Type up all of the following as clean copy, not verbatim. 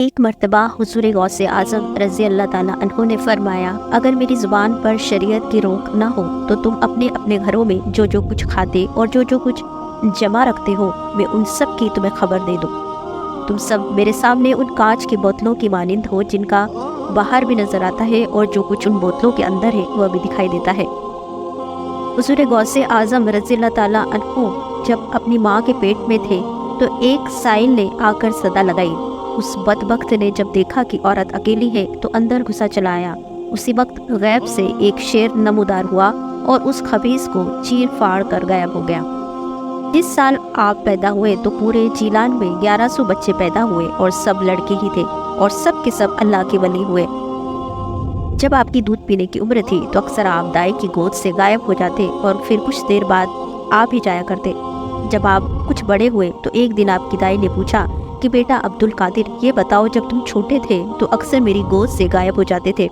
ایک مرتبہ حضور غوث اعظم رضی اللہ تعالیٰ عنہ نے فرمایا، اگر میری زبان پر شریعت کی روک نہ ہو تو تم اپنے اپنے گھروں میں جو جو کچھ کھاتے اور جو جو کچھ جمع رکھتے ہو میں ان سب کی تمہیں خبر دے دوں۔ تم سب میرے سامنے ان کانچ کی بوتلوں کی مانند ہو جن کا باہر بھی نظر آتا ہے اور جو کچھ ان بوتلوں کے اندر ہے وہ بھی دکھائی دیتا ہے۔ حضور غوث اعظم رضی اللہ تعالیٰ عنہ جب اپنی ماں کے پیٹ میں تھے تو ایک سائل نے آ کر صدا لگائی۔ اس بدبخت نے جب دیکھا کہ عورت اکیلی ہے تو اندر گھسا چلا آیا۔ اسی وقت غیب سے ایک شیر نمودار ہوا اور اس خبیث کو چیر پھاڑ کر غائب ہو گیا۔ جس سال آپ پیدا ہوئے تو پورے جیلان میں 1100 بچے پیدا ہوئے اور سب لڑکے ہی تھے اور سب کے سب اللہ کے ولی ہوئے۔ جب آپ کی دودھ پینے کی عمر تھی تو اکثر آپ دائی کی گود سے غائب ہو جاتے اور پھر کچھ دیر بعد آپ ہی جایا کرتے۔ جب آپ کچھ بڑے ہوئے تو ایک دن آپ کی دائی نے پوچھا کہ بیٹا عبد القادر، یہ بتاؤ جب تم چھوٹے تھے تو اکثر میری گود سے غائب ہو جاتے تھے،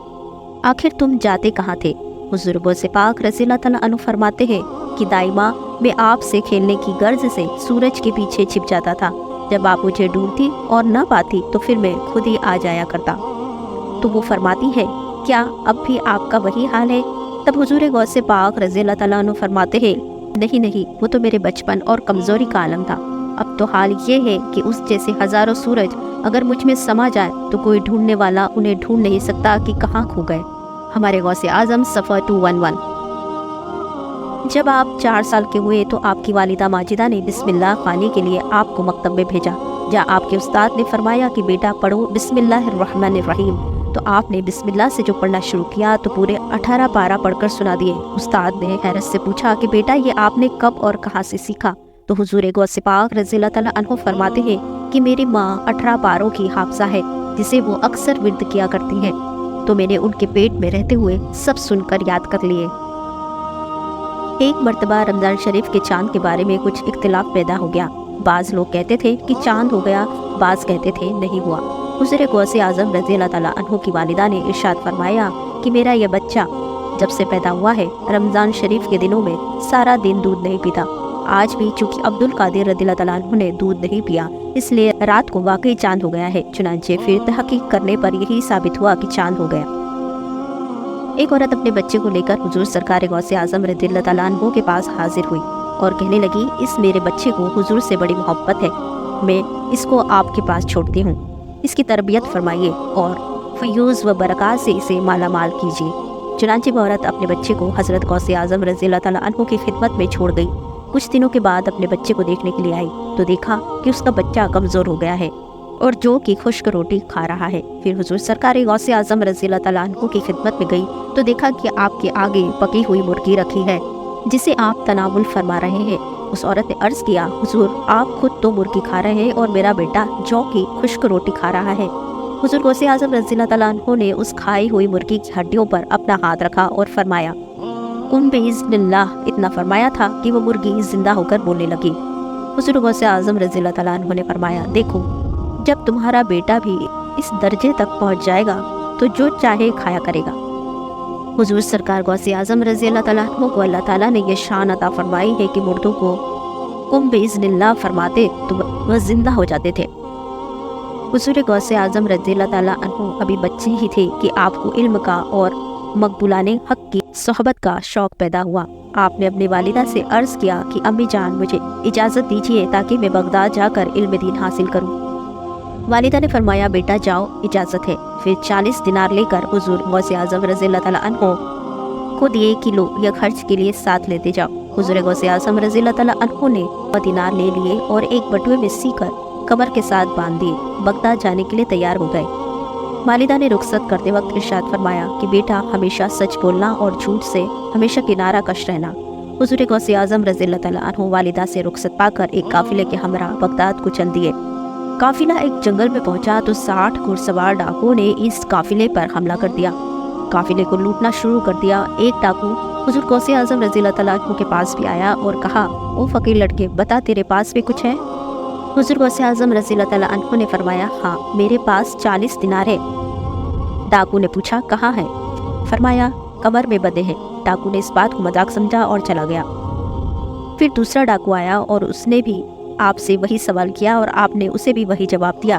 آخر تم جاتے کہاں تھے؟ حضور غوث پاک رضی اللہ تعالیٰ عنہ فرماتے ہیں کہ دائمہ میں آپ سے کھیلنے کی غرض سے سورج کے پیچھے چھپ جاتا تھا۔ جب آپ مجھے ڈھونڈتی اور نہ پاتی تو پھر میں خود ہی آ جایا کرتا۔ تو وہ فرماتی ہے، کیا اب بھی آپ کا وہی حال ہے؟ تب حضور غوث پاک رضی اللہ تعالیٰ عنہ فرماتے ہیں، نہیں، وہ تو میرے بچپن اور کمزوری کا عالم تھا۔ اب تو حال یہ ہے کہ اس جیسے ہزاروں سورج اگر مجھ میں سما جائے تو کوئی ڈھونڈنے والا انہیں ڈھونڈ نہیں سکتا کہ کہاں کھو گئے۔ ہمارے غوث اعظم صفحہ 211۔ جب آپ 4 سال کے ہوئے تو آپ کی والدہ ماجدہ نے بسم اللہ خوانی کے لیے آپ کو مکتب میں بھیجا، جہاں آپ کے استاد نے فرمایا کہ بیٹا پڑھو بسم اللہ الرحمن الرحیم۔ تو آپ نے بسم اللہ سے جو پڑھنا شروع کیا تو پورے 18 پارہ پڑھ کر سنا دیے۔ استاد نے حیرت سے پوچھا کہ بیٹا یہ آپ نے کب اور کہاں سے سیکھا؟ تو حضور غوث پاک رضی اللہ تعالیٰ عنہ فرماتے ہیں کہ میری ماں 18 پاروں کی حافظہ ہے جسے وہ اکثر ورد کیا کرتی ہیں، تو میں نے ان کے پیٹ میں رہتے ہوئے سب سن کر یاد کر لیے۔ ایک مرتبہ رمضان شریف کے چاند کے بارے میں کچھ اختلاف پیدا ہو گیا۔ بعض لوگ کہتے تھے کہ چاند ہو گیا، بعض کہتے تھے نہیں ہوا۔ حضور غوث اعظم رضی اللہ تعالیٰ عنہ کی والدہ نے ارشاد فرمایا کہ میرا یہ بچہ جب سے پیدا ہوا ہے رمضان شریف کے دنوں میں سارا دن دودھ نہیں پیتا۔ آج بھی چونکہ عبد القادر رضی اللہ تعالیٰ عنہ نے دودھ نہیں پیا اس لیے رات کو واقعی چاند ہو گیا ہے۔ چنانچہ پھر تحقیق کرنے پر یہی ثابت ہوا کہ چاند ہو گیا۔ ایک عورت اپنے بچے کو لے کر حضور سرکار غوث اعظم رضی اللہ تعالیٰ عنہ کے پاس حاضر ہوئی اور کہنے لگی، اس میرے بچے کو حضور سے بڑی محبت ہے، میں اس کو آپ کے پاس چھوڑتی ہوں، اس کی تربیت فرمائیے اور فیوز و برکات سے اسے مالا مال کیجیے۔ چنانچہ وہ عورت اپنے بچے کو حضرت غوث اعظم رضی اللہ تعالیٰ عنہ کی خدمت میں چھوڑ گئی۔ کچھ دنوں کے بعد اپنے بچے کو دیکھنے کے لیے آئی تو دیکھا کہ اس کا بچہ کمزور ہو گیا ہے اور جو کہ خشک روٹی کھا رہا ہے۔ پھر حضور سرکار غوث اعظم رضی اللہ تعالیٰ عنہ کی خدمت میں گئی تو دیکھا کہ آپ کے آگے پکی ہوئی مرغی رکھی ہے جسے آپ تناول فرما رہے ہیں۔ اس عورت نے عرض کیا، حضور آپ خود تو مرغی کھا رہے ہیں اور میرا بیٹا جو کی خشک روٹی کھا رہا ہے۔ حضور غوث اعظم رضی اللہ تعالیٰ عنہ نے اس کھائی ہوئی مرغی کی ہڈیوں پر اپنا ہاتھ رکھا اور فرمایا، قم بإذن اللہ۔ اتنا فرمایا تھا کہ وہ مرغی زندہ ہو کر بولنے لگی۔ حضور غوث اعظم رضی اللہ تعالیٰ عنہ نے فرمایا، دیکھو جب تمہارا بیٹا بھی اس درجے تک پہنچ جائے گا تو جو چاہے کھایا کرے گا۔ حضور سرکار غوث اعظم رضی اللہ تعالیٰ عنہ کو اللہ تعالیٰ نے یہ شان عطا فرمائی ہے کہ مردوں کو قم بإذن اللہ فرماتے تو وہ زندہ ہو جاتے تھے۔ حضور غوث اعظم رضی اللہ تعالیٰ عنہ ابھی بچے ہی تھے کہ آپ کو علم کا اور مقبولان حق کی صحبت کا شوق پیدا ہوا۔ آپ نے اپنی والدہ سے عرض کیا کہ امی جان مجھے اجازت دیجیے تاکہ میں بغداد جا کر علم دین حاصل کروں۔ والدہ نے فرمایا، بیٹا جاؤ، اجازت ہے۔ پھر 40 دینار لے کر حضور غوث اعظم رضی اللہ تعالیٰ عنہ خود 1 کلو یا خرچ کے لیے ساتھ لیتے جاؤ۔ حضور غوث اعظم رضی اللہ تعالیٰ عنہ نے 2 دینار لے لیے اور ایک بٹوے میں سی کر کمر کے ساتھ باندھ دیے، بغداد جانے کے لیے تیار ہو گئے۔ والدہ نے رخصت کرتے وقت ارشاد فرمایا کہ بیٹا ہمیشہ سچ بولنا اور جھوٹ سے ہمیشہ کنارہ کش رہنا۔ حضور غوث اعظم رضی اللہ تعالیٰ عنہ والدہ سے رخصت پا کر ایک قافلے کے ہمراہ بغداد کو چل دیے۔ قافلہ ایک جنگل میں پہنچا تو 60 گھڑسوار ڈاکوؤں نے اس قافلے پر حملہ کر دیا، قافلے کو لوٹنا شروع کر دیا۔ ایک ڈاکو حضور غوث اعظم رضی اللہ تعالیٰ عنہ کے پاس بھی آیا اور کہا، او فقیر لڑکے بتا تیرے پاس بھی کچھ ہے؟ حضور غوث اعظم رضی اللہ تعالیٰ عنہ نے فرمایا، ہاں میرے پاس 40 دینار ہے۔ ڈاکو نے پوچھا، کہاں ہے؟ فرمایا، کمر میں بندھے ہیں۔ ڈاکو نے اس بات کو مذاق سمجھا اور چلا گیا۔ پھر دوسرا ڈاکو آیا اور اس نے بھی آپ سے وہی سوال کیا اور آپ نے اسے بھی وہی جواب دیا۔